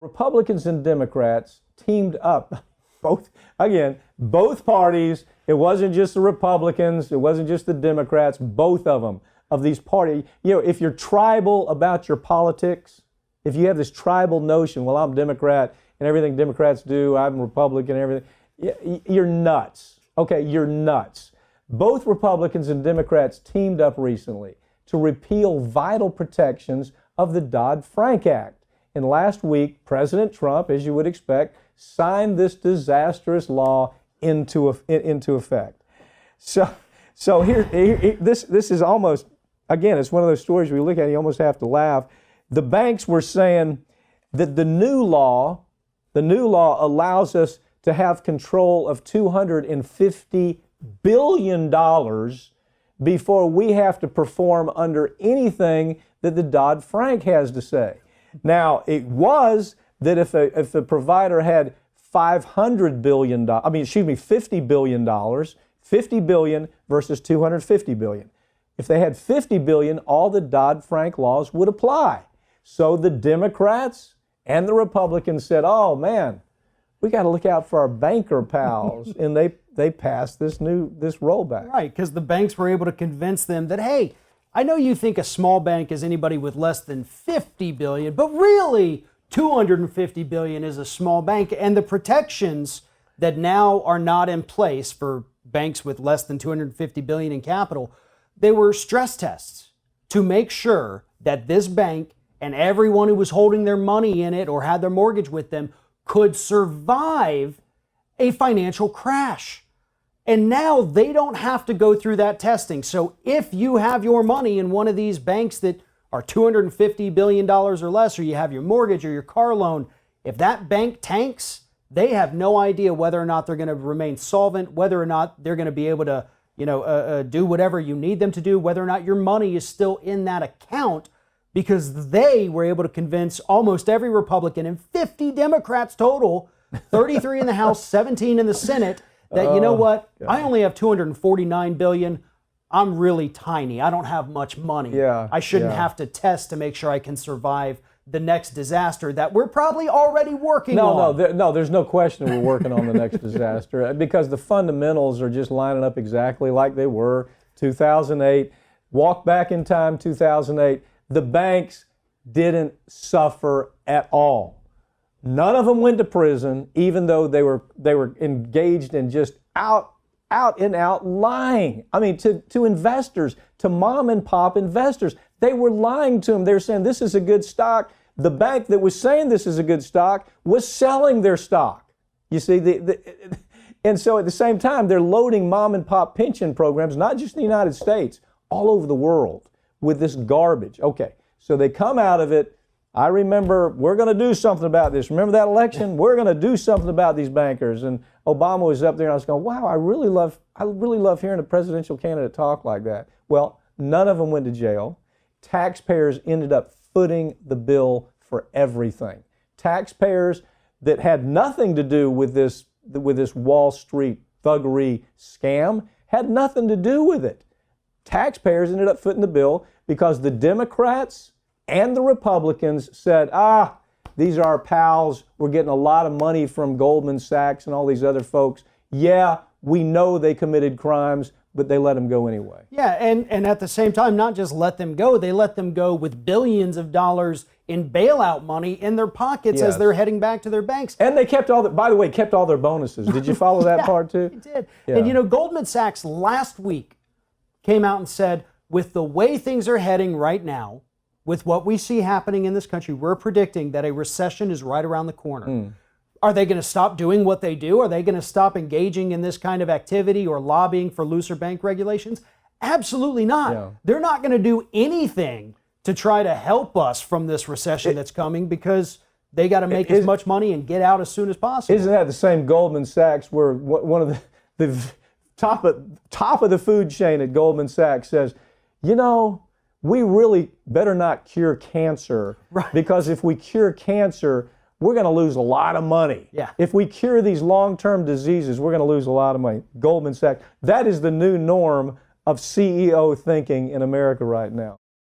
Republicans and Democrats teamed up. Both parties. It wasn't just the Republicans. It wasn't just the Democrats. Both of them, of these parties. You know, if you're tribal about your politics, if you have this tribal notion, well, I'm Democrat and everything Democrats do, I'm Republican and everything, you're nuts. Okay, you're nuts. Both Republicans and Democrats teamed up recently to repeal vital protections of the Dodd-Frank Act. And last week, President Trump, as you would expect, signed this disastrous law into effect. So here this is almost, again, it's one of those stories we look at and you almost have to laugh. The banks were saying that the new law allows us to have control of $250 billion before we have to perform under anything that the Dodd-Frank has to say. Now, it was that if a provider had $50 billion, $50 billion versus $250 billion. If they had $50 billion, all the Dodd-Frank laws would apply. So the Democrats and the Republicans said, oh man, we got to look out for our banker pals. And they passed this rollback. Right, because the banks were able to convince them that, hey, I know you think a small bank is anybody with less than $50 billion, but really $250 billion is a small bank. And the protections that now are not in place for banks with less than $250 billion in capital, they were stress tests to make sure that this bank and everyone who was holding their money in it or had their mortgage with them could survive a financial crash. And now they don't have to go through that testing. So if you have your money in one of these banks that are $250 billion or less, or you have your mortgage or your car loan, if that bank tanks, they have no idea whether or not they're going to remain solvent, whether or not they're going to be able to, do whatever you need them to do, whether or not your money is still in that account, because they were able to convince almost every Republican and 50 Democrats total, 33 in the House, 17 in the Senate, that, you know what, God. I only have $249 billion. I'm really tiny. I don't have much money. Yeah, I shouldn't have to test to make sure I can survive the next disaster that we're probably already working on. No, there's no question we're working on the next disaster because the fundamentals are just lining up exactly like they were 2008. Walk back in time, 2008. The banks didn't suffer at all. None of them went to prison, even though they were engaged in just out and out lying. I mean, to investors, to mom and pop investors. They were lying to them. They were saying this is a good stock. The bank that was saying this is a good stock was selling their stock. You see, and so at the same time, they're loading mom and pop pension programs, not just in the United States, all over the world with this garbage. Okay, so they come out of it. I remember, we're going to do something about this. Remember that election? We're going to do something about these bankers. And Obama was up there and I was going, wow, I really love hearing a presidential candidate talk like that. Well, none of them went to jail. Taxpayers ended up footing the bill for everything. Taxpayers that had nothing to do with this Wall Street thuggery scam had nothing to do with it. Taxpayers ended up footing the bill because the Democrats and the Republicans said, these are our pals. We're getting a lot of money from Goldman Sachs and all these other folks. Yeah, we know they committed crimes, but they let them go anyway. Yeah, and at the same time, not just let them go, they let them go with billions of dollars in bailout money in their pockets as they're heading back to their banks. And they kept all their bonuses. Did you follow that part too? They did. Yeah. And Goldman Sachs last week came out and said, with the way things are heading right now, with what we see happening in this country, we're predicting that a recession is right around the corner. Are they going to stop doing what they do? Are they going to stop engaging in this kind of activity or lobbying for looser bank regulations? Absolutely not. Yeah. They're not going to do anything to try to help us from this recession that's coming because they got to make as much money and get out as soon as possible. Isn't that the same Goldman Sachs where one of the top of the food chain at Goldman Sachs says, we really better not cure cancer, right? Because if we cure cancer, we're going to lose a lot of money. Yeah. If we cure these long-term diseases, we're going to lose a lot of money. Goldman Sachs, that is the new norm of CEO thinking in America right now.